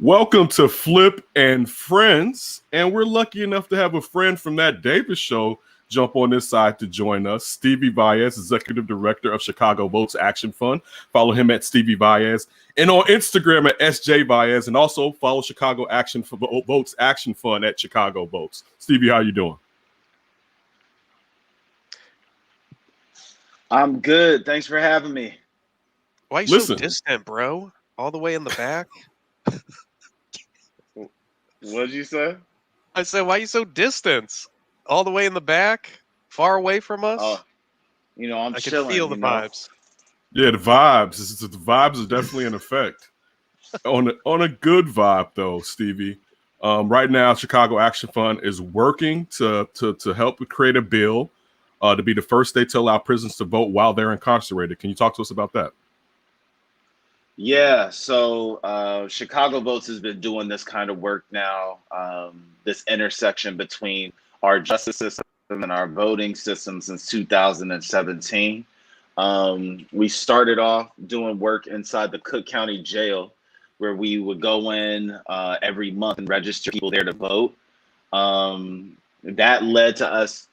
Welcome to Flip and Friends, and we're lucky enough to have a friend from that Davis show jump on this side to join us. Stevie Valles, Executive Director of Chicago Votes Action Fund. Follow him at Stevie Valles and on Instagram at SJ Valles, and also follow Chicago Votes Action Fund at Chicago Votes. Stevie, how you doing? I'm good. Thanks for having me. Why are you so distant, bro? All the way in the back? What did you say? I said, why are you so distant? All the way in the back? Far away from us? I'm I chilling. can feel the vibes. Yeah, the vibes. The vibes are definitely in effect. On a good vibe, though, Stevie. Right now, Chicago Action Fund is working to help create a bill to be the first state to allow prisons to vote while they're incarcerated. Can you talk to us about that? Yeah, so Chicago Votes has been doing this kind of work now, this intersection between our justice system and our voting system since 2017. We started off doing work inside the Cook County Jail, where we would go in every month and register people there to vote. That led to us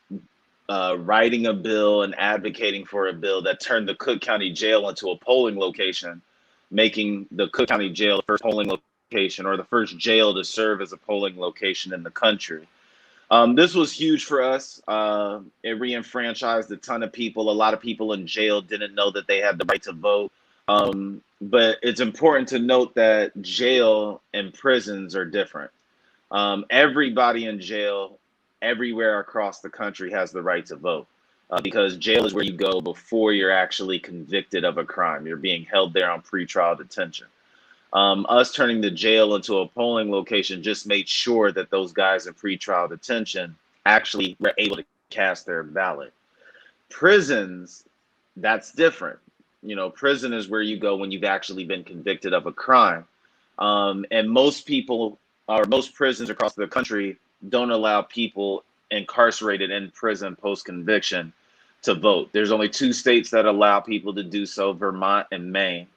writing a bill and advocating for a bill that turned the Cook County Jail into a polling location, making the Cook County Jail the first polling location, or the first jail to serve as a polling location in the country. This was huge for us. It re-enfranchised a ton of people. A lot of people in jail didn't know that they had the right to vote. But it's important to note that jail and prisons are different. Everybody in jail, everywhere across the country, has the right to vote. Because jail is where you go before you're actually convicted of a crime. You're being held there on pretrial detention. Us turning the jail into a polling location just made sure that those guys in pretrial detention actually were able to cast their ballot. Prisons, that's different. Prison is where you go when you've actually been convicted of a crime. And most people, or most prisons across the country, don't allow people incarcerated in prison post-conviction to vote. There's only 2 states that allow people to do so, Vermont and Maine.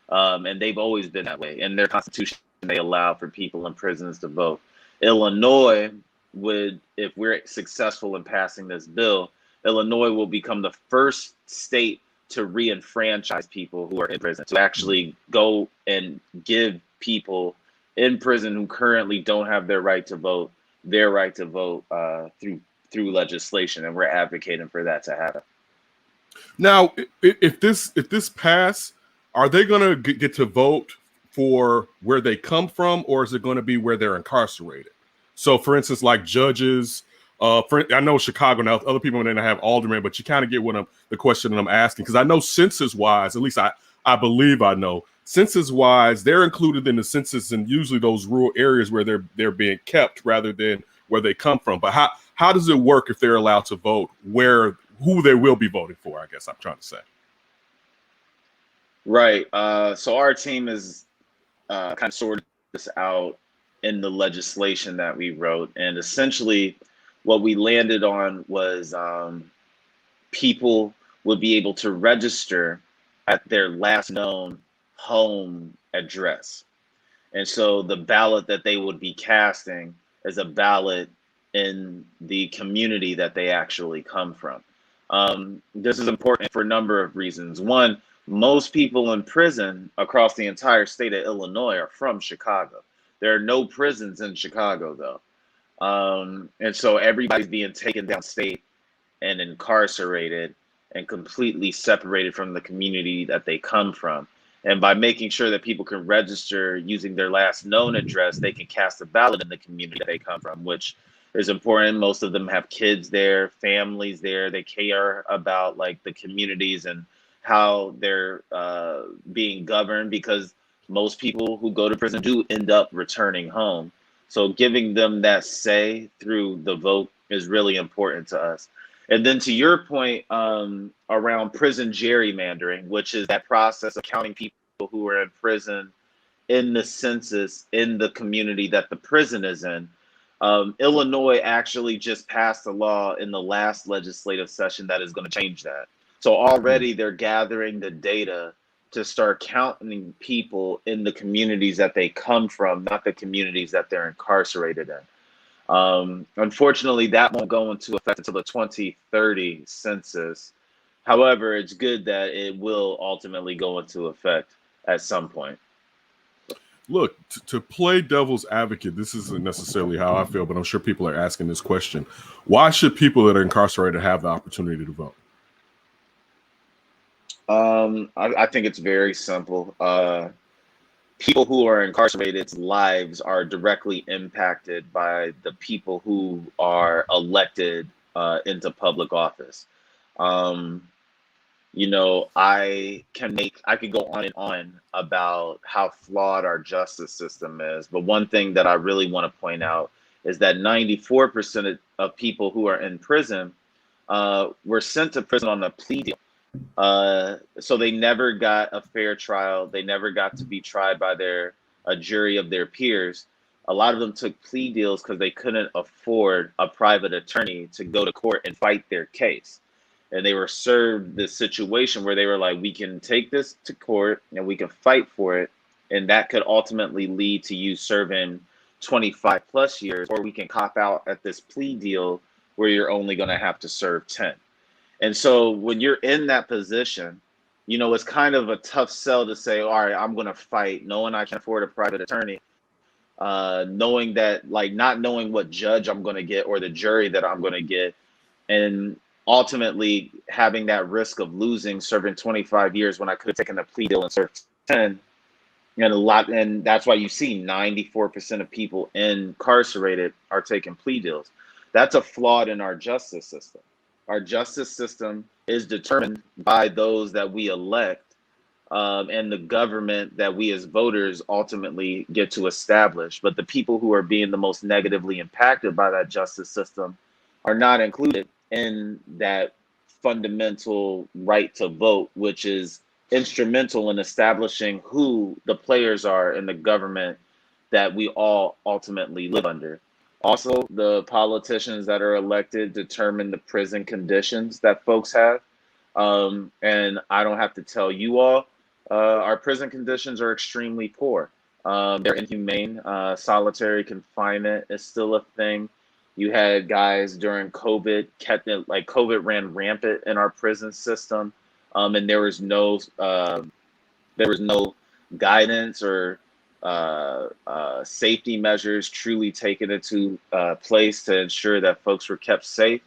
And they've always been that way. In their constitution, they allow for people in prisons to vote. Illinois would, if we're successful in passing this bill, Illinois will become the first state to re-enfranchise people who are in prison, to actually go and give people in prison who currently don't have their right to vote through legislation, and we're advocating for that to happen. Now, if this pass, are they going to get to vote for where they come from, or is it going to be where they're incarcerated? So, for instance, like judges, I know Chicago now, other people may not have aldermen, but you kind of get the question that I'm asking, because I know census-wise, at least I believe I know, census-wise, they're included in the census in usually those rural areas where they're being kept rather than where they come from. But how does it work if they're allowed to vote who they will be voting for, I guess I'm trying to say. Right. So our team is kind of sorted this out in the legislation that we wrote. And essentially what we landed on was people would be able to register at their last known home address. And so the ballot that they would be casting is a ballot in the community that they actually come from. This is important for a number of reasons. One, most people in prison across the entire state of Illinois are from Chicago. There are no prisons in Chicago, though. And so everybody's being taken downstate and incarcerated and completely separated from the community that they come from. And by making sure that people can register using their last known address, they can cast a ballot in the community that they come from, which is important. Most of them have kids there, families there. They care about like the communities and how they're being governed, because most people who go to prison do end up returning home. So giving them that say through the vote is really important to us. And then to your point around prison gerrymandering, which is that process of counting people who are in prison in the census in the community that the prison is in. Illinois actually just passed a law in the last legislative session that is going to change that. So already they're gathering the data to start counting people in the communities that they come from, not the communities that they're incarcerated in. Unfortunately, that won't go into effect until the 2030 census. However, it's good that it will ultimately go into effect at some point. Look, to play devil's advocate, this isn't necessarily how I feel, but I'm sure people are asking this question. Why should people that are incarcerated have the opportunity to vote? I think it's very simple. People who are incarcerated, lives are directly impacted by the people who are elected into public office. Um, I could go on and on about how flawed our justice system is, but one thing that I really want to point out is that 94% of people who are in prison were sent to prison on a plea deal. So they never got a fair trial. They never got to be tried by a jury of their peers. A lot of them took plea deals because they couldn't afford a private attorney to go to court and fight their case. And they were served this situation where they were like, we can take this to court and we can fight for it. And that could ultimately lead to you serving 25 plus years, or we can cop out at this plea deal where you're only going to have to serve 10. And so when you're in that position, it's kind of a tough sell to say, all right, I'm going to fight knowing I can afford a private attorney, knowing that, like, not knowing what judge I'm going to get or the jury that I'm going to get, and ultimately having that risk of losing, serving 25 years when I could have taken a plea deal and served 10. And that's why you see 94% of people incarcerated are taking plea deals. That's a flaw in our justice system. Our justice system is determined by those that we elect, and the government that we as voters ultimately get to establish. But the people who are being the most negatively impacted by that justice system are not included in that fundamental right to vote, which is instrumental in establishing who the players are in the government that we all ultimately live under. Also, the politicians that are elected determine the prison conditions that folks have. And I don't have to tell you all, our prison conditions are extremely poor. They're inhumane. Solitary confinement is still a thing. You had guys during COVID, COVID ran rampant in our prison system, and there was no guidance or safety measures truly taken into place to ensure that folks were kept safe.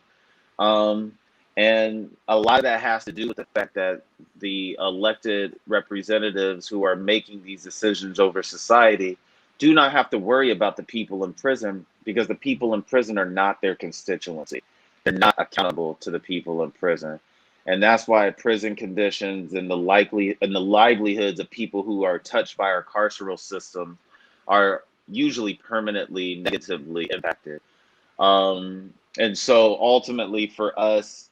And a lot of that has to do with the fact that the elected representatives who are making these decisions over society do not have to worry about the people in prison, because the people in prison are not their constituency. They're not accountable to the people in prison. And that's why prison conditions and the livelihoods of people who are touched by our carceral system are usually permanently negatively impacted. And so ultimately for us,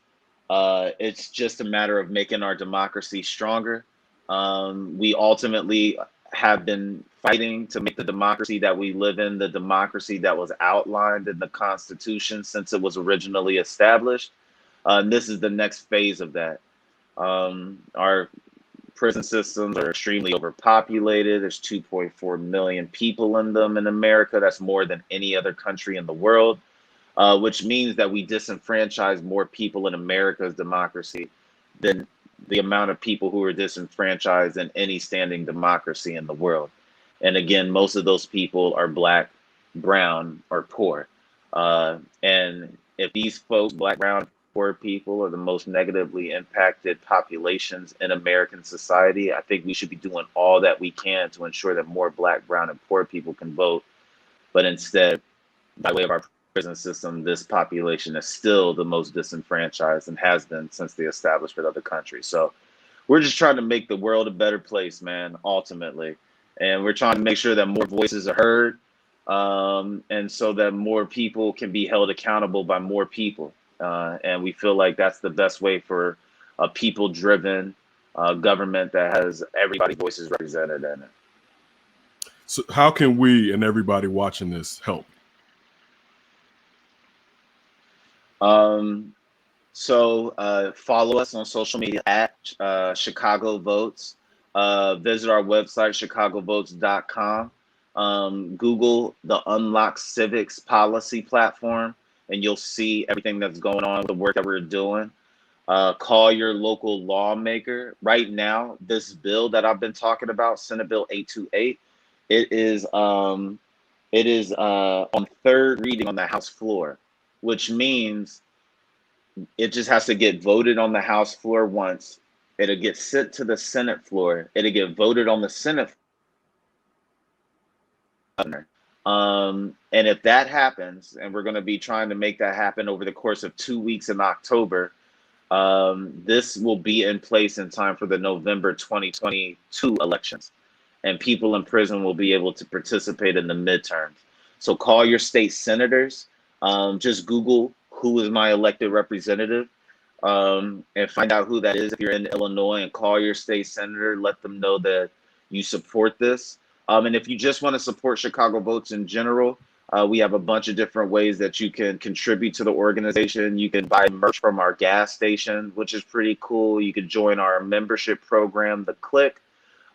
it's just a matter of making our democracy stronger. We ultimately have been fighting to make the democracy that we live in the democracy that was outlined in the Constitution since it was originally established. And this is the next phase of that. Our prison systems are extremely overpopulated. There's 2.4 million people in them in America. That's more than any other country in the world, which means that we disenfranchise more people in America's democracy than the amount of people who are disenfranchised in any standing democracy in the world. And again, most of those people are Black, brown, or poor. And if these folks, Black, brown, poor people, are the most negatively impacted populations in American society, I think we should be doing all that we can to ensure that more Black, brown, and poor people can vote. But instead, by way of our prison system, this population is still the most disenfranchised and has been since the establishment of the country. So we're just trying to make the world a better place, man, ultimately. And we're trying to make sure that more voices are heard, and so that more people can be held accountable by more people. And we feel like that's the best way for a people-driven government that has everybody's voices represented in it. So how can we and everybody watching this help? So follow us on social media at Chicago Votes. Visit our website, chicagovotes.com. Google the Unlock Civics policy platform, and you'll see everything that's going on, the work that we're doing. Call your local lawmaker. Right now, this bill that I've been talking about, Senate Bill 828, it is on third reading on the House floor, which means it just has to get voted on the House floor once. It'll get sent to the Senate floor. It'll get voted on the Senate floor. And if that happens, and we're going to be trying to make that happen over the course of 2 weeks in October, this will be in place in time for the November 2022 elections. And people in prison will be able to participate in the midterms. So call your state senators. Just Google who is my elected representative, and find out who that is if you're in Illinois, and call your state senator. Let them know that you support this. And if you just want to support Chicago Votes in general, we have a bunch of different ways that you can contribute to the organization. You can buy merch from our gas station, which is pretty cool. You can join our membership program, The Click,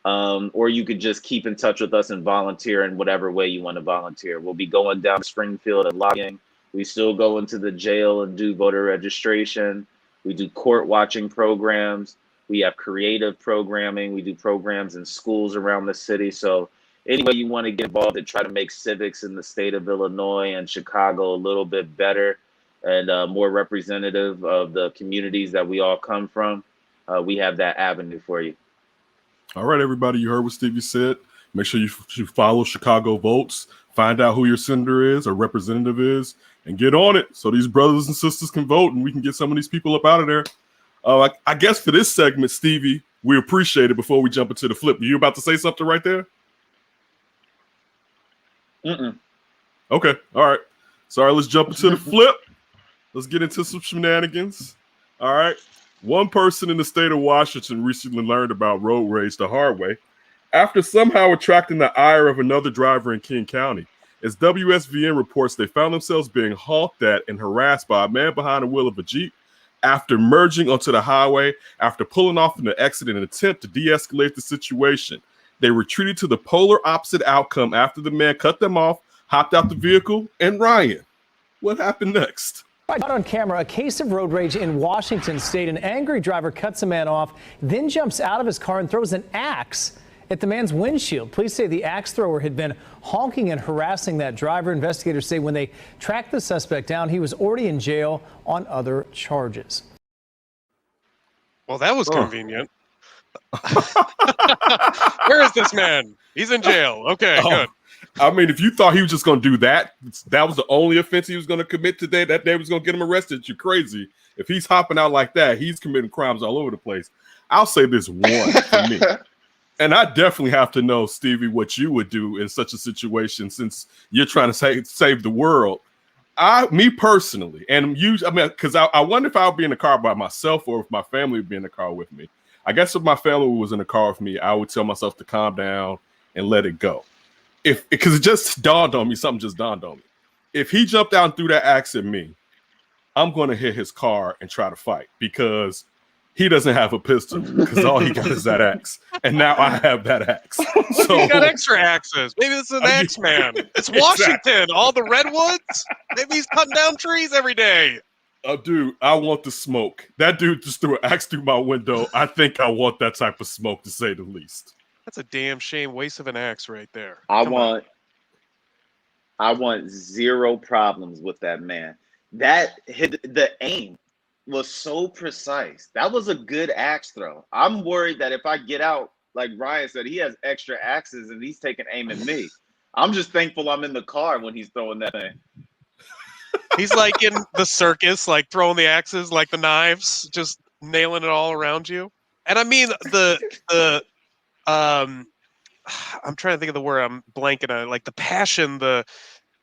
or you could just keep in touch with us and volunteer in whatever way you want to volunteer. We'll be going down to Springfield and lobbying. We still go into the jail and do voter registration. We do court watching programs. We have creative programming. We do programs in schools around the city. So any way you want to get involved and try to make civics in the state of Illinois and Chicago a little bit better and more representative of the communities that we all come from, we have that avenue for you. All right, everybody, you heard what Stevie said. Make sure you follow Chicago Votes, find out who your senator is or representative is, and get on it so these brothers and sisters can vote and we can get some of these people up out of there. I guess for this segment, Stevie, we appreciate it before we jump into the flip. Are you about to say something right there? Okay, all right. Sorry, let's jump into the flip. Let's get into some shenanigans. All right. One person in the state of Washington recently learned about road rage the hard way after somehow attracting the ire of another driver in King County. As WSVN reports, they found themselves being honked at and harassed by a man behind the wheel of a Jeep after merging onto the highway after pulling off in the exit in an attempt to de-escalate the situation. They retreated to the polar opposite outcome after the man cut them off, hopped out the vehicle, and Ryan, what happened next? Caught on camera, a case of road rage in Washington state. An angry driver cuts a man off, then jumps out of his car and throws an axe at the man's windshield. Police say the axe thrower had been honking and harassing that driver. Investigators say when they tracked the suspect down, he was already in jail on other charges. Well, that was convenient. Where is this man? He's in jail. Okay, good. I mean, if you thought he was just going to do that, that was the only offense he was going to commit today, that day was going to get him arrested, you're crazy. If he's hopping out like that, he's committing crimes all over the place. I'll say this one for me. And I definitely have to know, Stevie, what you would do in such a situation since you're trying to save the world. Me personally, and you, I mean, because I wonder if I would be in the car by myself or if my family would be in the car with me. I guess if my family was in the car with me, I would tell myself to calm down and let it go. Because it just dawned on me, something just dawned on me. If he jumped out and threw that axe at me, I'm going to hit his car and try to fight because he doesn't have a pistol because all he got is that axe. And now I have that axe. So He's got extra axes. Maybe this is an axe man. It's Washington. Exactly. All the redwoods. Maybe he's cutting down trees every day. Dude, I want the smoke. That dude just threw an axe through my window. I think I want that type of smoke, to say the least. That's a damn shame. Waste of an axe right there. I want zero problems with that man. The aim was so precise. That was a good axe throw. I'm worried that if I get out, like Ryan said, he has extra axes and he's taking aim at me. I'm just thankful I'm in the car when he's throwing that thing. He's like in the circus, like throwing the axes, like the knives, just nailing it all around you. And I mean I'm trying to think of the word. I'm blanking on, like the passion,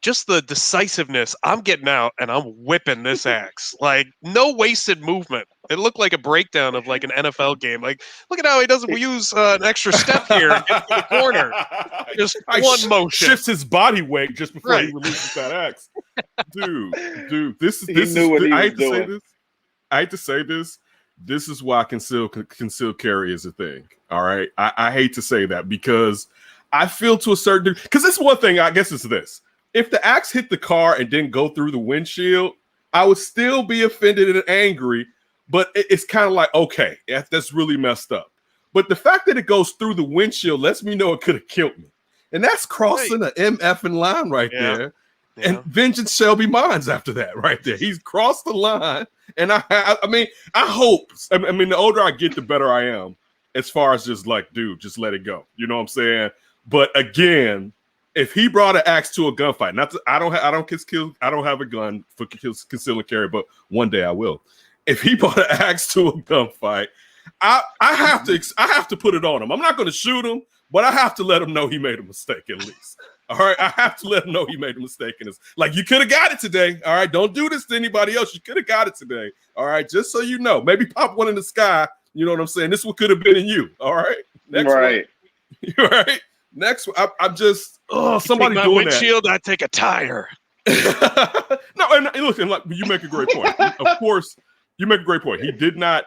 just the decisiveness. I'm getting out and I'm whipping this axe. Like no wasted movement. It looked like a breakdown of like an NFL game. Like, look at how he doesn't use an extra step here and get to the corner. Just one motion. Shifts his body weight just before he releases that axe. Dude, I hate to say this. this is why concealed carry is a thing. All right. I hate to say that because I feel to a certain degree, because it's one thing, I guess it's this. If the axe hit the car and didn't go through the windshield, I would still be offended and angry, but it's kind of like, okay, that's really messed up. But the fact that it goes through the windshield lets me know it could have killed me. And that's crossing an MFing line right there. Yeah. And vengeance shall be mine after that right there. He's crossed the line. And I mean, I hope, I mean, the older I get, the better I am as far as just like, dude, just let it go. You know what I'm saying? But again, if he brought an axe to a gunfight, I don't have a gun for conceal and carry, but one day I will. If he brought an axe to a gunfight, I have to put it on him. I'm not going to shoot him, but I have to let him know he made a mistake at least. All right, I have to let him know he made a mistake in this. Like, you could have got it today. All right, don't do this to anybody else. You could have got it today. All right, just so you know, maybe pop one in the sky. You know what I'm saying? This one could have been in you. All right, next one. All right. Next, I'm just somebody take my doing windshield. I take a tire. No, and look, and like you make a great point. Of course, you make a great point. He did not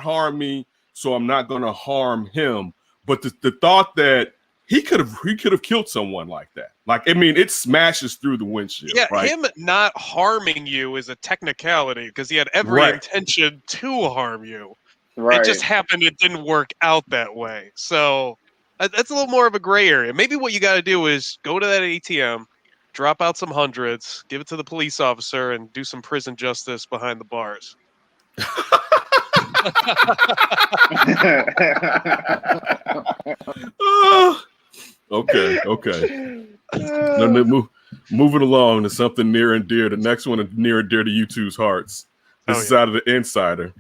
harm me, so I'm not going to harm him. But the thought that he could have killed someone like that, like I mean, it smashes through the windshield. Yeah, right? him not harming you is a technicality because he had every intention to harm you. Right. It just happened it didn't work out that way. So. That's a little more of a gray area. Maybe what you got to do is go to that ATM, drop out some hundreds, give it to the police officer, and do some prison justice behind the bars. Okay. Moving along to something near and dear. The next one is near and dear to you two's hearts. This is out of the Insider.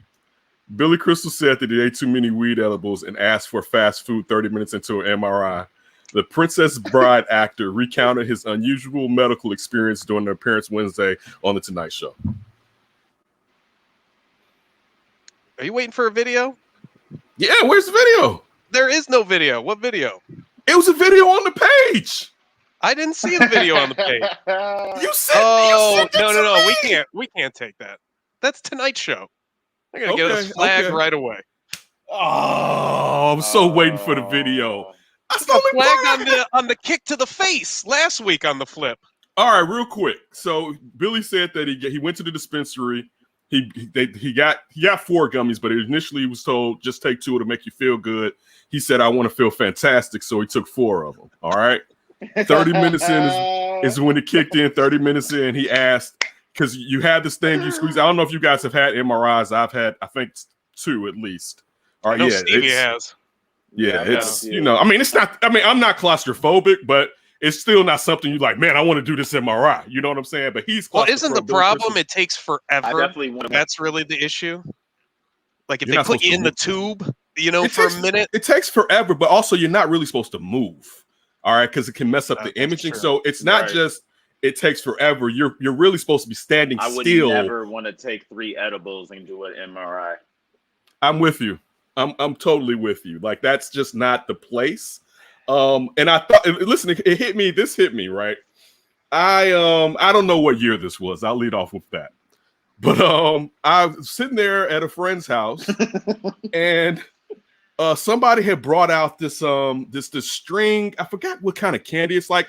Billy Crystal said that he ate too many weed edibles and asked for fast food 30 minutes into an MRI. The Princess Bride actor recounted his unusual medical experience during an appearance Wednesday on The Tonight Show. Are you waiting for a video? Yeah, where's the video? There is no video. What video? It was a video on the page. I didn't see the video on the page. You said no. We can't take that. That's Tonight Show. They're going to get us flagged right away. Oh, I'm so waiting for the video. I got flagged on the kick to the face last week on the flip. All right, real quick. So Billy said that he went to the dispensary. He got 4 gummies, but initially he was told just take 2 to make you feel good. He said, I want to feel fantastic, so he took 4 of them. All right. 30 minutes in is when it kicked in. 30 minutes in, he asked, because you had this thing you squeeze. I don't know if you guys have had MRIs. I've had, I think, 2 at least. All right, Stevie has. Yeah, it's you know, I mean, it's not. I mean, I'm not claustrophobic, but it's still not something you like. Man, I want to do this MRI. You know what I'm saying? But he's well. Isn't the problem? It takes forever. I definitely want to. That's really the issue. Like if they put you in the tube, you know, for a minute, it takes forever. But also, you're not really supposed to move. All right, because it can mess up the imaging. True. So it's not just. It takes forever. You're really supposed to be standing still. I would never want to take 3 edibles and do an MRI. I'm with you. I'm totally with you. Like that's just not the place. And I thought, listen, it hit me. This hit me right. I don't know what year this was. I'll lead off with that. But I was sitting there at a friend's house, and somebody had brought out this this string. I forgot what kind of candy. It's like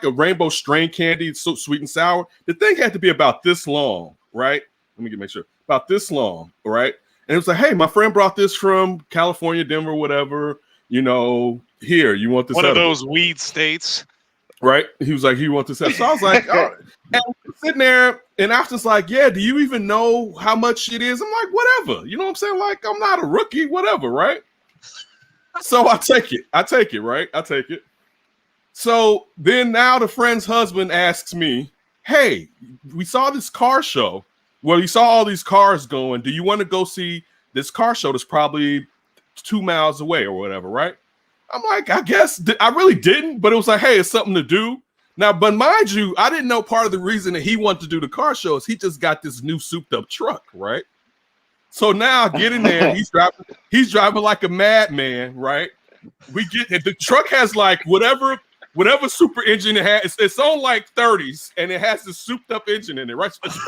a rainbow string candy. It's so sweet and sour. The thing had to be about this long, right? Let me make sure. About this long, right? And it was like, hey, my friend brought this from California, Denver, whatever. You know, here, you want this? One of those weed states, right? He was like, he wants this. So I was like, oh. And I'm sitting there, and Afton's like, yeah, do you even know how much it is? I'm like, whatever. You know what I'm saying? Like, I'm not a rookie, whatever, right? So I take it, right? I take it. So then now the friend's husband asks me, hey, we saw this car show. Well, you saw all these cars going. Do you want to go see this car show that's probably 2 miles away or whatever, right? I'm like, I guess. I really didn't, but it was like, hey, it's something to do. Now, but mind you, I didn't know part of the reason that he wanted to do the car show is he just got this new souped up truck, right? So now I get in there, he's driving like a madman, right? We get the truck has like whatever super engine it has. It's on like 30s, and it has this souped up engine in it, right? So it's a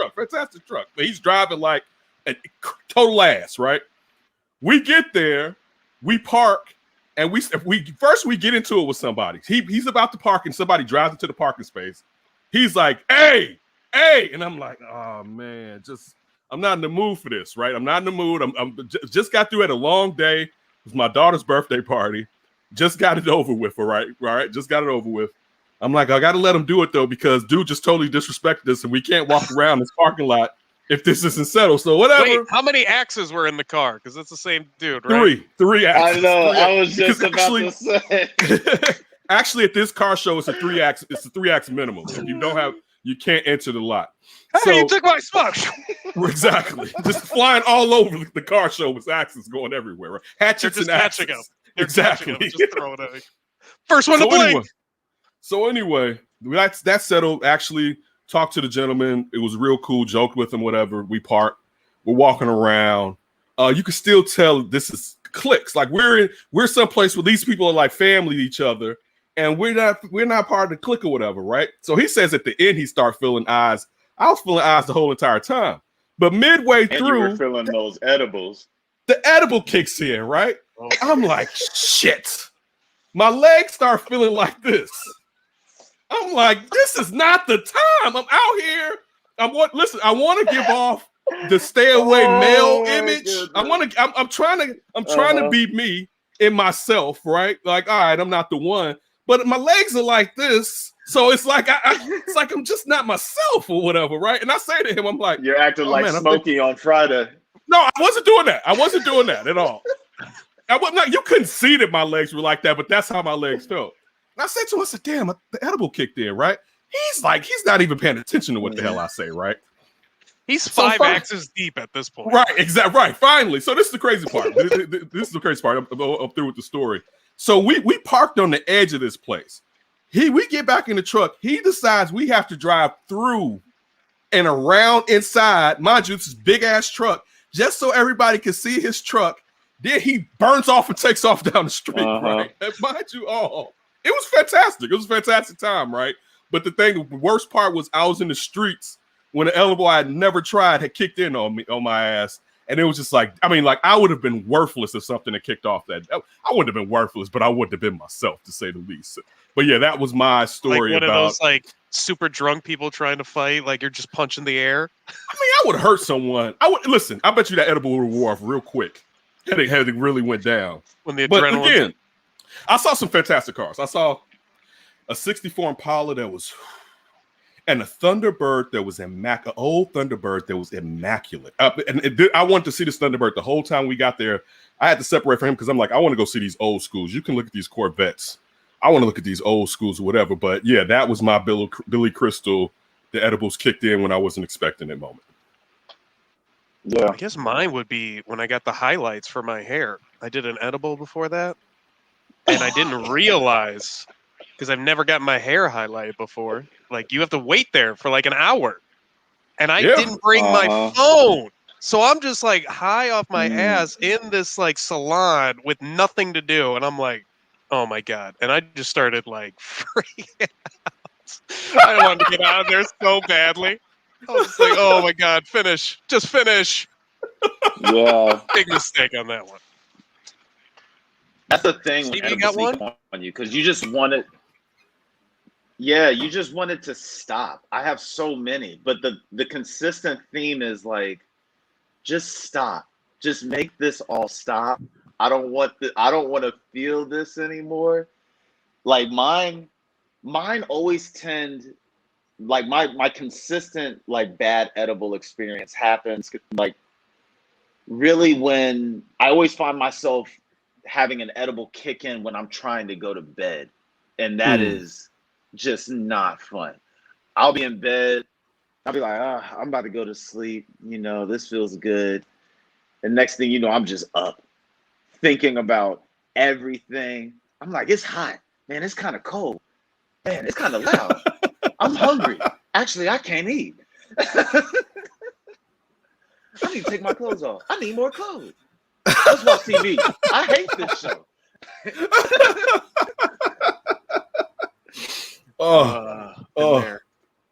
fantastic truck. But he's driving like And total ass, right? We get there, we park, and we first get into it with somebody. He's about to park, and somebody drives into the parking space. He's like, "Hey, hey," and I'm like, "Oh man, I'm not in the mood for this, right? I'm not in the mood. I'm just got through at a long day. It was my daughter's birthday party. Just got it over with, all right? Just got it over with. I'm like, I got to let him do it though, because dude just totally disrespected us, and we can't walk around this parking lot if this isn't settled. So whatever." Wait, how many axes were in the car? Because it's the same dude, right? Three axes. I know. I was just about to say. Actually, at this car show, it's a 3-ax. It's a 3-ax minimum. If you don't have, you can't enter the lot. Hey, you took my smoke. Exactly. Just flying all over the car show with axes going everywhere. Right? Hatchets and axes. Exactly. Just throw it at first one to blink. So anyway, that's settled. Actually, talked to the gentleman. It was real cool. Joked with him. Whatever. We parked. We're walking around. You can still tell this is cliques. Like we're someplace where these people are like family to each other, and we're not part of the clique or whatever, right? So he says at the end he started feeling eyes. I was feeling eyes the whole entire time, but midway through, you were feeling those edibles. The edible kicks in, right? Oh. I'm like, shit. My legs start feeling like this. I'm like, this is not the time. I'm out here. I want to give off the stay away male image. Goodness. I'm trying to be me in myself, right? Like, all right, I'm not the one, but my legs are like this. So it's like it's like I'm just not myself or whatever, right? And I say to him, I'm like, "You're acting like Smokey on Friday." No, I wasn't doing that. I wasn't doing that at all. You couldn't see that my legs were like that, but that's how my legs felt. And I said to him, I said, "Damn, the edible kicked in, right?" He's not even paying attention to what the hell I say, right? He's five axes deep at this point. Right, exactly. Right, finally. So this is the crazy part. This is the crazy part. I'm through with the story. So we parked on the edge of this place. We get back in the truck. He decides we have to drive through and around inside. Mind you, this big ass truck, just so everybody can see his truck. Then he burns off and takes off down the street, right? And mind you, it was fantastic. It was a fantastic time, right? But the worst part was I was in the streets when the edible I had never tried had kicked in on my ass. And it was just like, I would have been worthless if something had kicked off that. I wouldn't have been worthless, but I wouldn't have been myself, to say the least. But yeah, that was my story. Like one of those like super drunk people trying to fight, like you're just punching the air. I would hurt someone. Listen, I bet you that edible would have wore off real quick. Had it really went down. When the adrenaline. But again, I saw some fantastic cars. I saw a 64 Impala and a Thunderbird that was an old Thunderbird that was immaculate. I wanted to see this Thunderbird the whole time we got there. I had to separate from him because I'm like, I want to go see these old schools. You can look at these Corvettes. I want to look at these old schools or whatever. But yeah, that was my Billy Crystal. The edibles kicked in when I wasn't expecting it moment. Yeah, I guess mine would be when I got the highlights for my hair. I did an edible before that, and I didn't realize, because I've never gotten my hair highlighted before. Like, you have to wait there for like an hour. And I didn't bring my phone. So I'm just like high off my ass in this like salon with nothing to do. And I'm like, oh my God. And I just started like freaking out. I wanted to get out of there so badly. I was just like, oh my God, finish. Just finish. Yeah. Big mistake on that one. That's the thing. Steve, you got one? On you, because you just wanted. Yeah, you just wanted to stop. I have so many, but the consistent theme is like, just stop. Just make this all stop. I don't want to feel this anymore. Like mine always tend, like my consistent like bad edible experience happens like really when I always find myself having an edible kick in when I'm trying to go to bed, and that is just not fun. I'll be in bed, I'll be like, I'm about to go to sleep, this feels good, and next thing you know, I'm just up thinking about everything. I'm like, it's hot, man, it's kind of cold, man, it's kind of loud, I'm hungry, actually I can't eat. I need to take my clothes off, I need more clothes. Let's watch TV. I hate this show.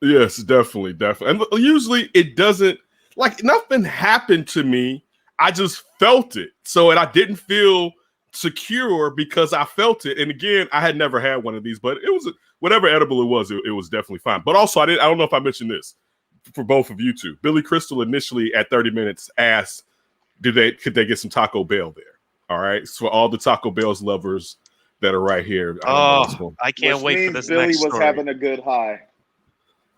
Yes, definitely. And usually it doesn't. like nothing happened to me. I just felt it. So, and I didn't feel secure because I felt it. And again, I had never had one of these, but it was whatever edible it was definitely fine. But also, I don't know if I mentioned this for both of you two. Billy Crystal initially at 30 minutes asked, could they get some Taco Bell there? All right. So for all the Taco Bell's lovers that are right here. I can't wait for this Billy next was story. having a good high.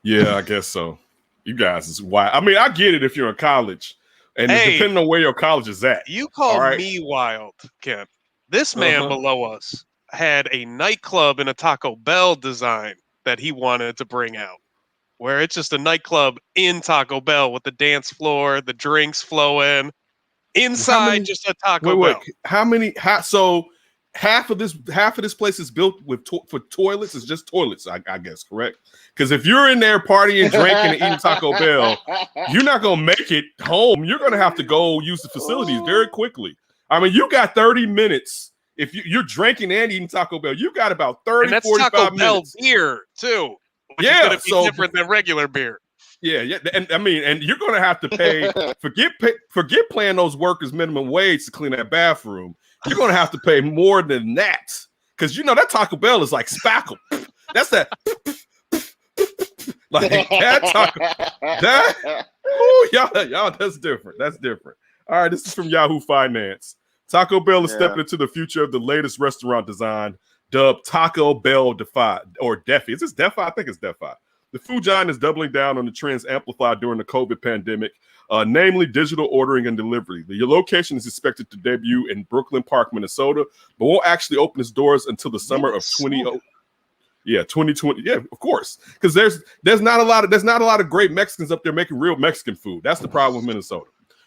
Yeah, I guess so. You guys is wild. I mean, I get it if you're in college, and depending on where your college is at. You call me wild, Ken. This man below us had a nightclub in a Taco Bell design that he wanted to bring out, where it's just a nightclub in Taco Bell with the dance floor, the drinks flowing, inside just a Taco Bell. So half of this place is built with for toilets. It's just toilets, I guess, correct? Because if you're in there partying, drinking, and eating Taco Bell, you're not gonna make it home. You're gonna have to go use the facilities very quickly. I mean, you got 30 minutes. If you're drinking and eating Taco Bell, you got about 30, and that's 45 Taco minutes. Bell beer too, which is gonna be different than regular beer. Yeah, and I mean, and you're gonna have to pay. Forget paying those workers minimum wage to clean that bathroom. You're gonna have to pay more than that because that Taco Bell is like spackle. That's that. Like that Taco. Oh, y'all, that's different. That's different. All right, this is from Yahoo Finance. Taco Bell is stepping into the future of the latest restaurant design, dubbed Taco Bell Defy or Defi. Is this Defi? I think it's Defi. The food giant is doubling down on the trends amplified during the COVID pandemic, namely digital ordering and delivery. The location is expected to debut in Brooklyn Park, Minnesota, but won't actually open its doors until the summer of 2020. Yeah, of course, because there's not a lot of great Mexicans up there making real Mexican food. That's the problem with Minnesota.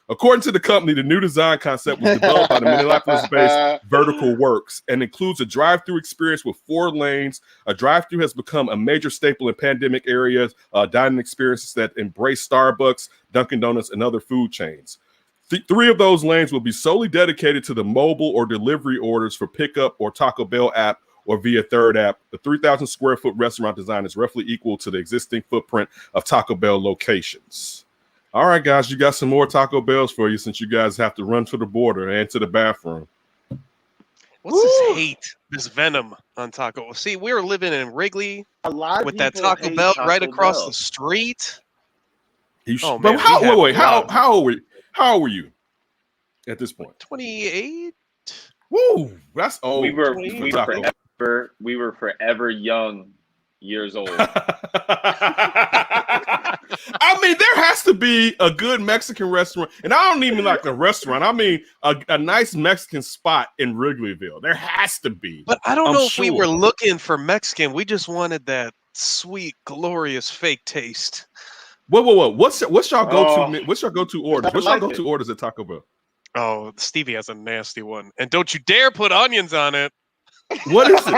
According to the company, the new design concept was developed by the Minneapolis-based Vertical Works and includes a drive-through experience with 4 lanes. A drive-through has become a major staple in pandemic areas, dining experiences that embrace Starbucks, Dunkin' Donuts, and other food chains. 3 of those lanes will be solely dedicated to the mobile or delivery orders for pickup or Taco Bell app or via third app. The 3,000 square foot restaurant design is roughly equal to the existing footprint of Taco Bell locations. All right, guys, you got some more Taco Bells for you since you guys have to run to the border and to the bathroom. What's this hate, this venom on Taco? See, we were living in Wrigley with that Taco Bell right across the street. How old were you at this point? 28. Woo, that's old. We were forever young years old. I mean, there has to be a good Mexican restaurant, and I don't even like a restaurant. I mean, a nice Mexican spot in Wrigleyville. There has to be. But I don't know if we were looking for Mexican. We just wanted that sweet, glorious fake taste. Whoa! What's y'all go-to? What's your go-to orders? What's your go-to orders at Taco Bell? Oh, Stevie has a nasty one, and don't you dare put onions on it. What is it?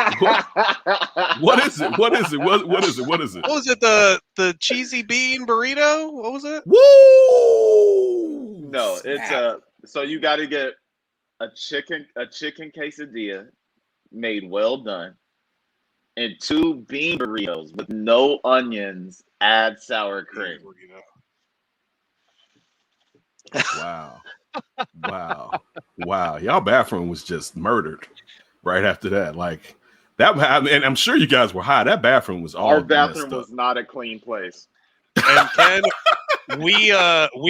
What is it? What is it? What is it? What is it? What was it? The cheesy bean burrito? What was it? Woo! No, it's so you got to get a chicken quesadilla made well done, and 2 bean burritos with no onions. Add sour cream. Wow! Y'all bathroom was just murdered. Right after that, like that, and I'm sure you guys were high. That bathroom was all. Our bathroom was not a clean place. And Ken, we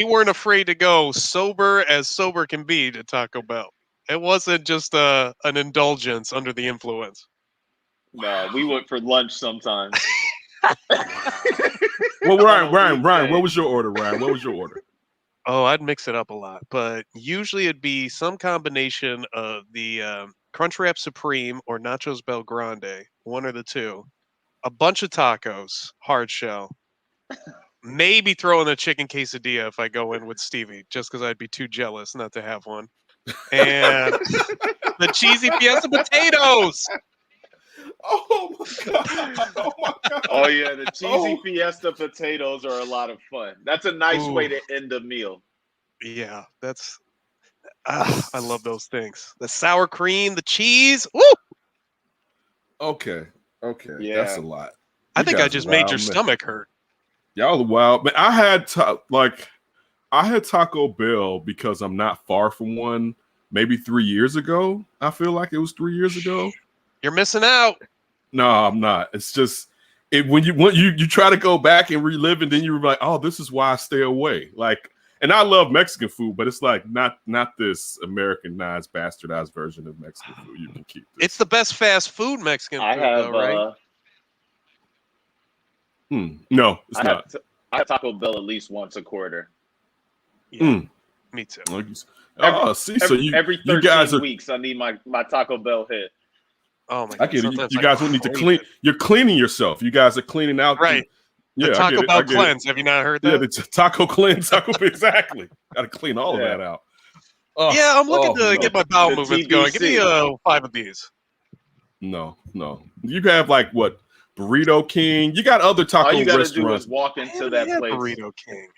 weren't afraid to go sober as sober can be to Taco Bell. It wasn't just an indulgence under the influence. No, we went for lunch sometimes. Well, Ryan, what was your order, Ryan? What was your order? Oh, I'd mix it up a lot, but usually it'd be some combination of the Crunchwrap Supreme or Nachos Bel Grande, one or the two, a bunch of tacos, hard shell, maybe throw in a chicken quesadilla if I go in with Stevie, just because I'd be too jealous not to have one, and the cheesy fiesta potatoes. Oh my god! Oh yeah, the cheesy fiesta potatoes are a lot of fun. That's a nice way to end a meal. Yeah, that's. I love those things. The sour cream, the cheese. Woo! Okay. Yeah. That's a lot. I think I just made your stomach hurt. Y'all are wild. But I had I had Taco Bell because I'm not far from one. Maybe 3 years ago. I feel like it was 3 years ago. You're missing out. No, I'm not. It's just when you try to go back and relive it, then you're like, oh, this is why I stay away. Like, and I love Mexican food, but it's like not this Americanized, bastardized version of Mexican food. You can keep this. It's the best fast food Mexican food, though, right? No, it's not. I have Taco Bell at least once a quarter. Yeah, me too. Every 13 weeks, I need my Taco Bell hit. Oh my god! I get it. You guys will need to clean. You're cleaning yourself. You guys are cleaning out. Right. The Taco Bell cleanse. Have you not heard that? Yeah, the taco cleanse. Exactly. Got to clean all of that out. Yeah, I'm looking to get my bowel movements going. Give me 5 of these. No. You have like what? Burrito King. You got other taco restaurants. All you got to do is walk into that place. Burrito King.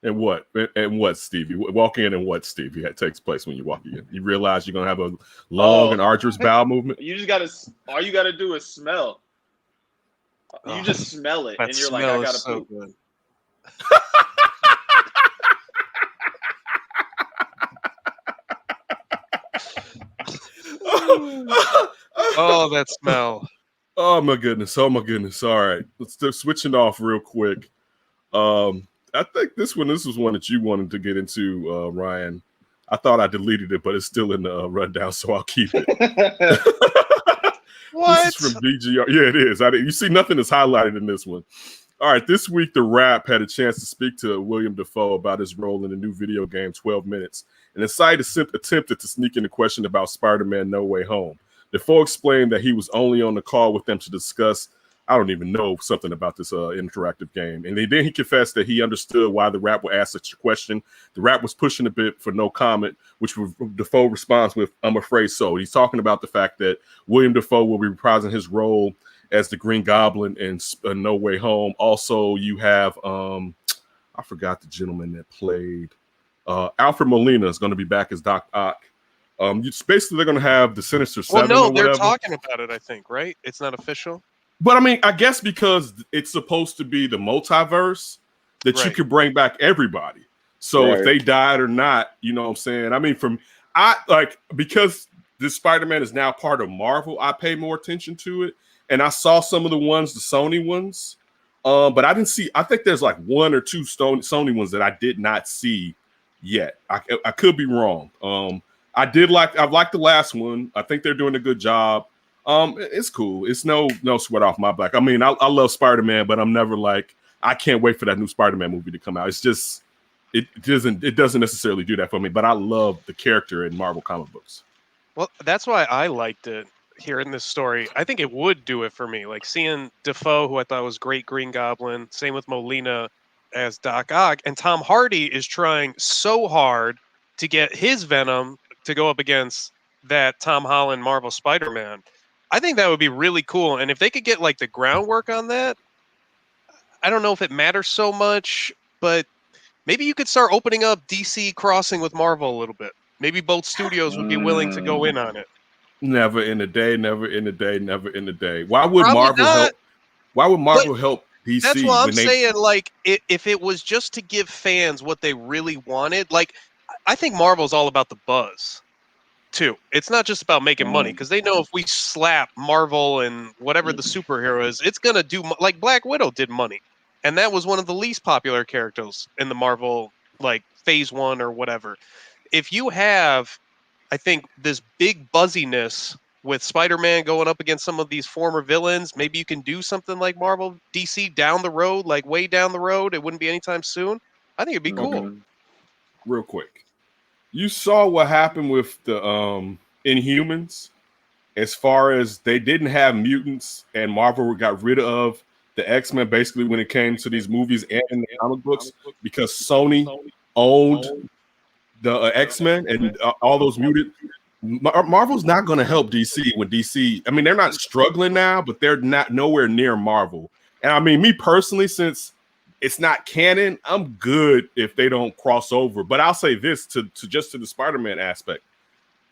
And what? And what, Stevie? Walk in and what, Stevie? That takes place when you walk in. You realize you're gonna have a long and arduous bowel movement. You just gotta. All you gotta do is smell. You just smell it, and you're like, I gotta poop. Good. Oh, that smell. Oh my goodness. All right. Let's switching off real quick. I think this was one that you wanted to get into, Ryan. I thought I deleted it, but it's still in the rundown, so I'll keep it. What? This is from BGR. Yeah, it is. You see, nothing is highlighted in this one. All right, this week, The Wrap had a chance to speak to William Dafoe about his role in the new video game 12 Minutes, and the site attempted to sneak in a question about Spider-Man No Way Home. Dafoe explained that he was only on the call with them to discuss I don't even know something about this interactive game. And then he confessed that he understood why The Wrap would ask such a question. The Wrap was pushing a bit for no comment, which Dafoe responds with, I'm afraid so. He's talking about the fact that William Dafoe will be reprising his role as the Green Goblin in No Way Home. Also, you have, I forgot the gentleman that played, Alfred Molina is going to be back as Doc Ock. Basically, they're going to have the Sinister Seven. Well, no, they're talking about it, I think, right? It's not official. But I mean, I guess because it's supposed to be the multiverse that you could bring back everybody. So if they died or not, you know what I'm saying? I mean, because this Spider-Man is now part of Marvel, I pay more attention to it. And I saw some of the ones, the Sony ones. But I didn't see, I think there's like 1 or 2 Sony ones that I did not see yet. I could be wrong. I liked the last one. I think they're doing a good job. It's cool. It's no sweat off my back. I mean, I love Spider-Man, but I'm never like, I can't wait for that new Spider-Man movie to come out. It's just, it doesn't necessarily do that for me, but I love the character in Marvel comic books. Well, that's why I liked it here in this story. I think it would do it for me. Like seeing Dafoe, who I thought was great Green Goblin, same with Molina as Doc Ock, and Tom Hardy is trying so hard to get his Venom to go up against that Tom Holland Marvel Spider-Man. I think that would be really cool. And if they could get like the groundwork on that, I don't know if it matters so much, but maybe you could start opening up DC crossing with Marvel a little bit. Maybe both studios would be willing to go in on it. Never in a day. Why would Marvel help? Why would Marvel help DC? That's what I'm saying. Like, if it was just to give fans what they really wanted, like, I think Marvel's all about the buzz. Too. It's not just about making money, because they know if we slap Marvel and whatever the superhero is, it's gonna do like Black Widow did money, and that was one of the least popular characters in the Marvel like phase 1 or whatever. If you have, I think, this big buzziness with Spider-Man going up against some of these former villains, maybe you can do something like Marvel DC down the road, like way down the road. It wouldn't be anytime soon. I think it'd be cool. Real quick. You saw what happened with the Inhumans, as far as they didn't have mutants, and Marvel got rid of the X-Men basically when it came to these movies and in the comic books, because Sony owned the X-Men and all those mutants. Marvel's not going to help DC when DC, I mean, they're not struggling now, but they're not nowhere near Marvel. And I mean, me personally, since it's not canon, I'm good if they don't cross over. But I'll say this to the Spider-Man aspect.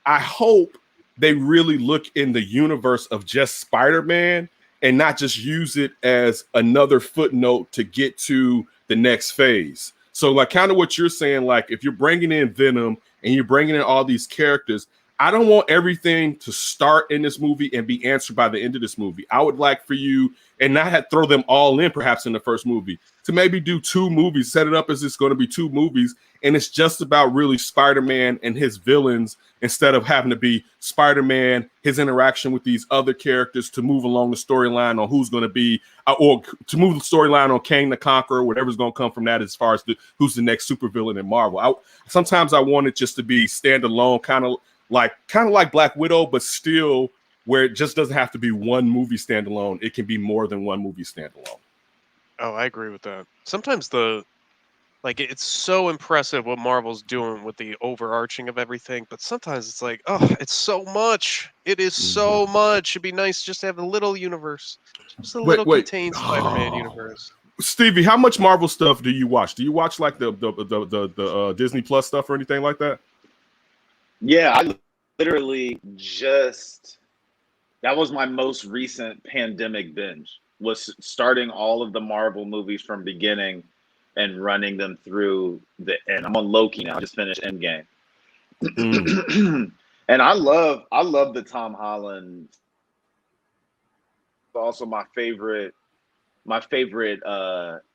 I hope they really look in the universe of just Spider-Man and not just use it as another footnote to get to the next phase. So like kind of what you're saying, like if you're bringing in Venom and you're bringing in all these characters, I don't want everything to start in this movie and be answered by the end of this movie. I would like for you, and not have throw them all in perhaps in the first movie, to maybe do 2 movies, set it up as it's going to be 2 movies, and it's just about really Spider-Man and his villains instead of having to be Spider-Man, his interaction with these other characters to move along the storyline on who's going to be, or to move the storyline on Kang the Conqueror, whatever's going to come from that as far as who's the next supervillain in Marvel. Sometimes I want it just to be standalone, kind of like Black Widow, but still where it just doesn't have to be one movie standalone. It can be more than one movie standalone. Oh, I agree with that. Sometimes it's so impressive what Marvel's doing with the overarching of everything, but sometimes it's like, oh, it's so much. It is so much. It'd be nice just to have a little universe, just a little contained Spider-Man universe. Stevie, how much Marvel stuff do you watch? Do you watch like the Disney Plus stuff or anything like that? Yeah, I literally that was my most recent pandemic binge, was starting all of the Marvel movies from beginning and running them through the end. I'm on Loki now. I just finished Endgame. And I love the Tom Holland. Also my favorite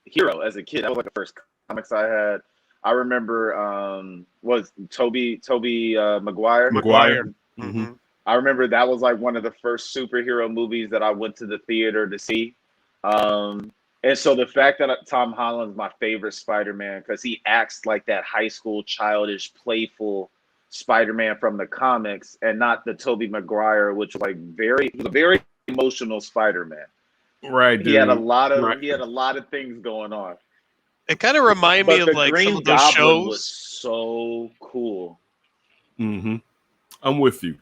hero as a kid. That was like the first comics I had. I remember was Toby Maguire. Mm-hmm. I remember that was like one of the first superhero movies that I went to the theater to see. And so the fact that Tom Holland's my favorite Spider-Man, because he acts like that high school, childish, playful Spider-Man from the comics, and not the Tobey Maguire, which was like a very emotional Spider-Man. Right, dude. He had a lot of things going on. It kind of reminded me of like Green some of those Goblin shows. was so cool. Mm-hmm. I'm with you.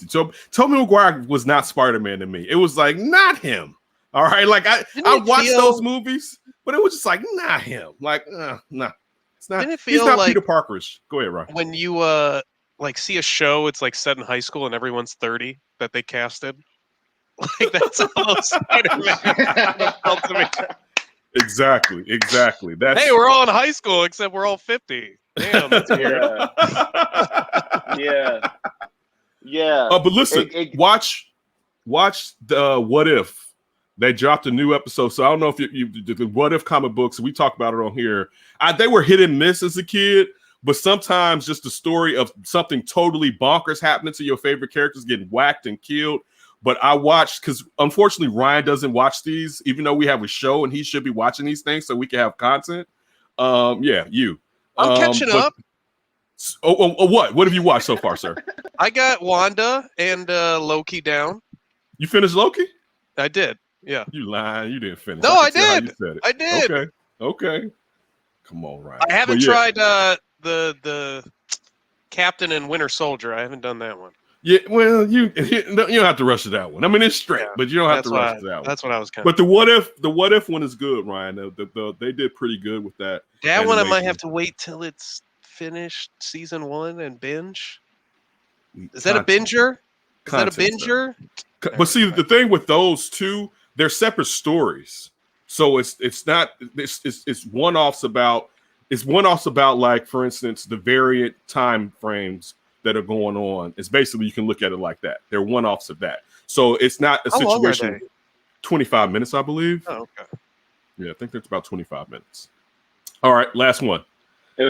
So Tobey Maguire was not Spider-Man to me. It was like not him. All right, like I watched those movies, but it was just like not him. Like nah, it's not. He's not like Peter Parkerish. Go ahead, Ryan. When you like see a show, it's like set in high school and everyone's 30 that they casted. Like that's how Spider-Man felt to me. Exactly. That's hey, we're all in high school except we're all 50. Damn, that's weird. Yeah. But listen, watch the What If. They dropped a new episode, so I don't know if the What If comic books, we talked about it on here. They were hit and miss as a kid, but sometimes just the story of something totally bonkers happening to your favorite characters getting whacked and killed. But I watched, because unfortunately Ryan doesn't watch these, even though we have a show and he should be watching these things so we can have content. I'm catching up. What have you watched so far, sir? I got Wanda and Loki down. You finished Loki? I did. Yeah. You lying. You didn't finish. No, I did. I did. Okay. Come on, Ryan. I haven't tried the Captain and Winter Soldier. I haven't done that one. Yeah, well, you don't have to rush to that one. I mean, it's straight, but you don't have to rush to that one. That's what I was kind of. But the what if one is good, Ryan. They did pretty good with that. That one I might have to wait till it's finished season 1 and binge. Is that a binger? Is that a binger? But see, the thing with those two, they're separate stories. So it's one-offs about like, for instance, the variant time frames that are going on. It's basically, you can look at it like that. They're one-offs of that. So it's not a situation. 25 minutes, I believe. Oh, okay. Yeah, I think that's about 25 minutes. All right, last one.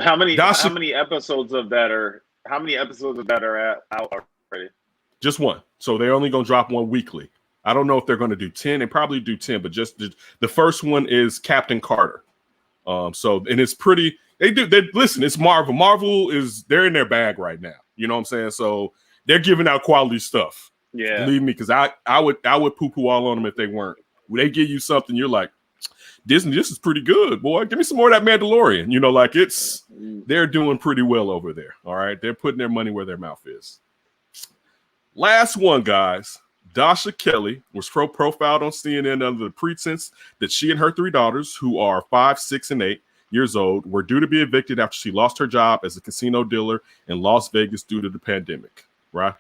How many episodes of that are out already? Just one. So they're only going to drop one weekly. I don't know if they're going to do 10. They probably do 10, but just the first one is Captain Carter. And it's pretty. Listen, it's Marvel. Marvel they're in their bag right now. You know what I'm saying? So they're giving out quality stuff. Yeah. Believe me, because I would poo-poo all on them if they weren't. When they give you something, you're like, Disney, this is pretty good, boy. Give me some more of that Mandalorian. You know, like they're doing pretty well over there. All right. They're putting their money where their mouth is. Last one, guys. Dasha Kelly was profiled on CNN under the pretense that she and her 3 daughters, who are 5, 6, and 8 years old, were due to be evicted after she lost her job as a casino dealer in Las Vegas due to the pandemic. Right?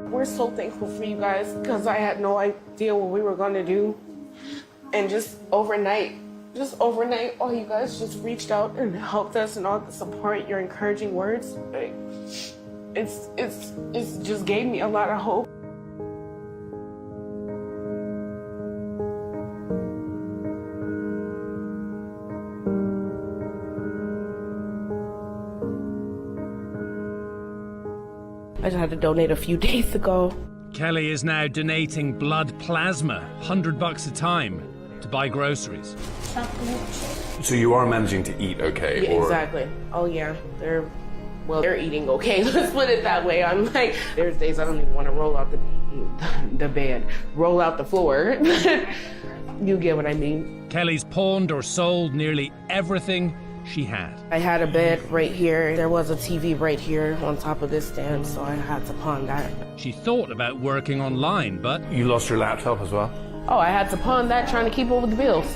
We're so thankful for you guys because I had no idea what we were going to do. And just overnight, all you guys just reached out and helped us, and all the support, your encouraging words. Like, it's just gave me a lot of hope. I just had to donate a few days ago. Kelly is now donating blood plasma, $100 a time, to buy groceries. So you are managing to eat okay? Yeah, exactly. Oh yeah, they're eating okay. Let's put it that way. I'm like, there's days I don't even want to roll out the bed, roll out the floor. You get what I mean. Kelly's pawned or sold nearly everything she had. I had a bed right here. There was a TV right here on top of this stand, so I had to pawn that. She thought about working online, but... You lost your laptop as well? Oh, I had to pawn that trying to keep up with the bills.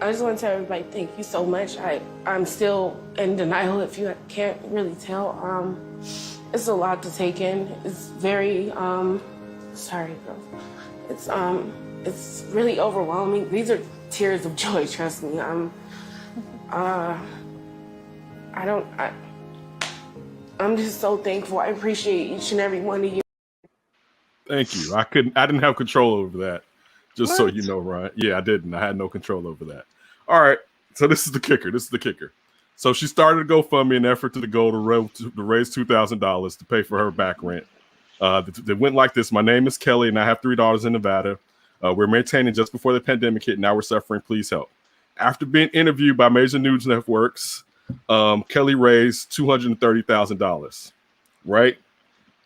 I just want to tell everybody thank you so much. I'm still in denial if you can't really tell. It's a lot to take in. It's very, sorry, girl. It's really overwhelming. These are tears of joy, trust me. I'm just so thankful. I appreciate each and every one of you. Thank you. I didn't have control over that. Just so you know, Ryan. Yeah, I didn't. I had no control over that. All right. So this is the kicker. So she started a GoFundMe in an effort to raise $2,000 to pay for her back rent. It went like this. My name is Kelly, and I have 3 daughters in Nevada. We're maintaining just before the pandemic hit. Now we're suffering. Please help. After being interviewed by major news networks, Kelly raised $230,000. Right?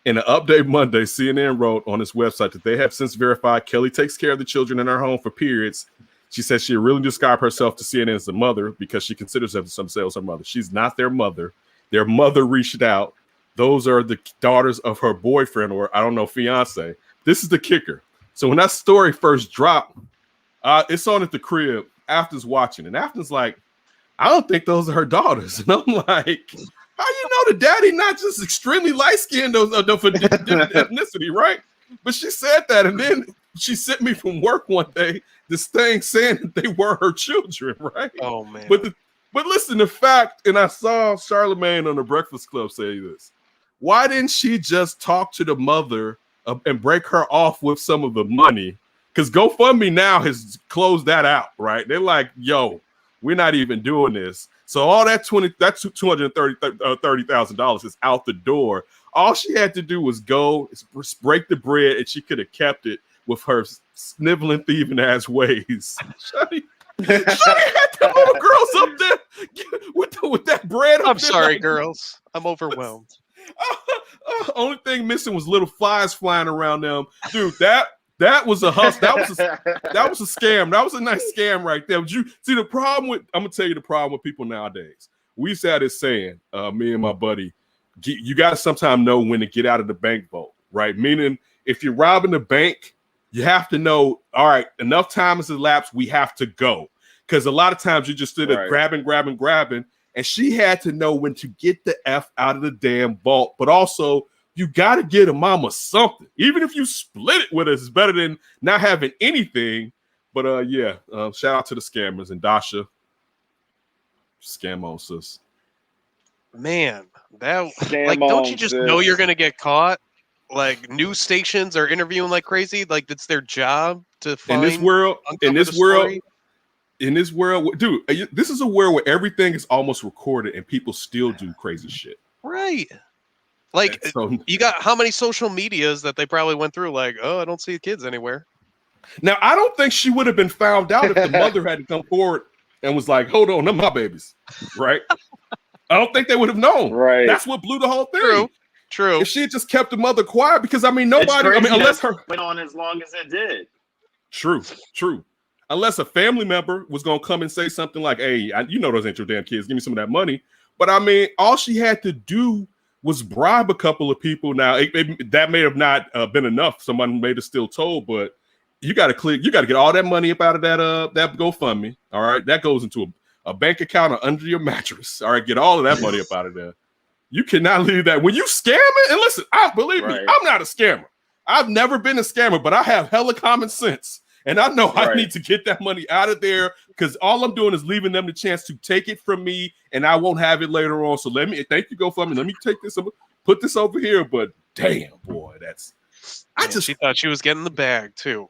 In an update Monday, CNN wrote on its website that they have since verified Kelly takes care of the children in her home for periods. She says she really described herself to CNN as a mother because she considers themselves her mother. She's not their mother. Their mother reached out. Those are the daughters of her boyfriend, or I don't know, fiance. This is the kicker. So when that story first dropped, it's on at the crib. Afton's watching, and Afton's like, I don't think those are her daughters. And I'm like, how you know the daddy not just extremely light-skinned for ethnicity, right? But she said that, and then she sent me from work one day this thing saying that they were her children, right? Oh man! But listen, the fact, and I saw Charlamagne on the Breakfast Club say this. Why didn't she just talk to the mother and break her off with some of the money? Because GoFundMe now has closed that out, right? They're like, yo, we're not even doing this. So all that $230,000 is out the door. All she had to do was go break the bread, and she could have kept it with her sniveling, thieving ass ways. Shawty had the little girls up there with that bread. I'm sorry, girls. I'm overwhelmed. Only thing missing was little flies flying around them, dude. That was a hustle. That was a scam. That was a nice scam right there. But you see the problem with? I'm gonna tell you the problem with people nowadays. We used to have this saying, me and my buddy, you got to sometimes know when to get out of the bank vault, right? Meaning, if you're robbing the bank, you have to know, all right, enough time has elapsed, we have to go. Because a lot of times you just stood there grabbing, and she had to know when to get the F out of the damn vault. But also, you got to get a mama something. Even if you split it with us, it's better than not having anything. But shout out to the scammers. And Dasha, scam on, sis. Man, don't you just know you're going to get caught? Like, news stations are interviewing like crazy. Like, it's their job to find. In this world, dude, this is a world where everything is almost recorded and people still do crazy shit. Right. Like, you got how many social medias that they probably went through? Like, oh, I don't see the kids anywhere. Now, I don't think she would have been found out if the mother hadn't come forward and was like, hold on, they're my babies. Right. I don't think they would have known. Right. That's what blew the whole thing. True. If she had just kept the mother quiet, because unless her went on as long as it did. True. Unless a family member was gonna come and say something like, "Hey, you know those ain't your damn kids. Give me some of that money." But I mean, all she had to do was bribe a couple of people. Now that may have not been enough. Someone may have still told, but you got to get all that money up out of that GoFundMe. All right, that goes into a bank account or under your mattress. All right, get all of that money up out of there. You cannot leave that when you scamming. And listen, believe me, I'm not a scammer. I've never been a scammer, but I have hella common sense. And I know I need to get that money out of there because all I'm doing is leaving them the chance to take it from me, and I won't have it later on. So thank you, GoFundMe. Let me take this, put this over here. But damn, boy, she thought she was getting the bag too.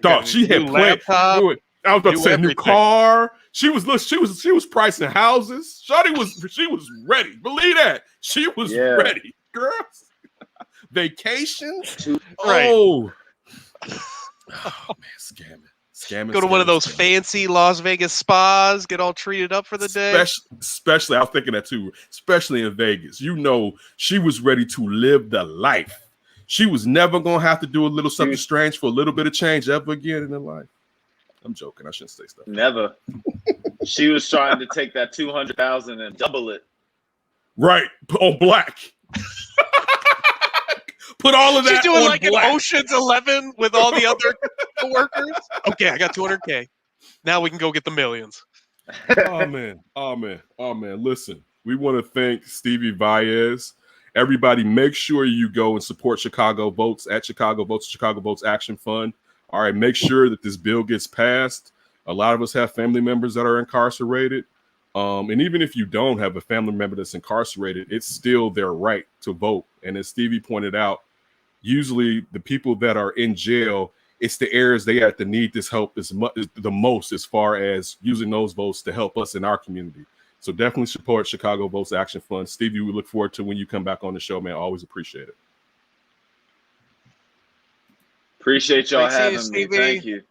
Thought she had planned. I was about to say new car. She was pricing houses. Shawty was ready. Believe that. She was ready, girl. Vacations. Oh. Oh man, scamming. Go to one of those fancy Las Vegas spas, get all treated up for the day. Especially, I was thinking that too. Especially in Vegas, she was ready to live the life. She was never gonna have to do a little something strange for a little bit of change ever again in her life. I'm joking. I shouldn't say stuff. Never. She was trying to take that 200,000 and double it. Right on black. Put all of that. She's doing on like black. an Ocean's 11 with all the other workers. Okay, I got 200K. Now we can go get the millions. Oh man. Listen, we want to thank Stevie Valles. Everybody, make sure you go and support Chicago Votes at Chicago Votes, Chicago Votes Action Fund. All right, make sure that this bill gets passed. A lot of us have family members that are incarcerated. And even if you don't have a family member that's incarcerated, it's still their right to vote. And as Stevie pointed out, usually the people that are in jail, it's the areas they have to need this help the most as far as using those votes to help us in our community. So definitely support Chicago Votes Action Fund. Stevie, we look forward to when you come back on the show, man. Always appreciate it. Appreciate y'all having me. Thank you.